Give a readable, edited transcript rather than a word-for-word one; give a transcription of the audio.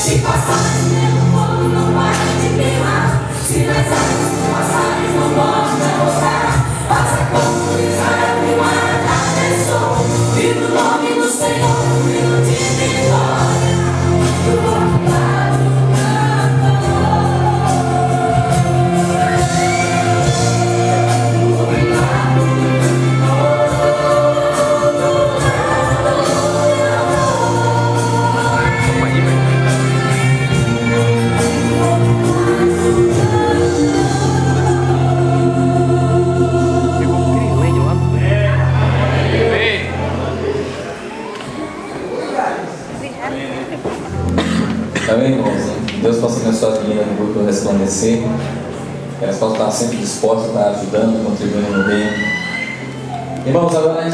Se passar pelo fogo não vai te queimar. Se nas águas do passado não volta voltar. Faça como Israel e o atravessou. E no nome do Senhor eu te vitória. Do outro lado do Amém, irmãos? Deus possa abençoar a menina no grupo resplandecer. Elas possam estar sempre dispostas a estar ajudando, contribuindo no meio. Irmãos, agora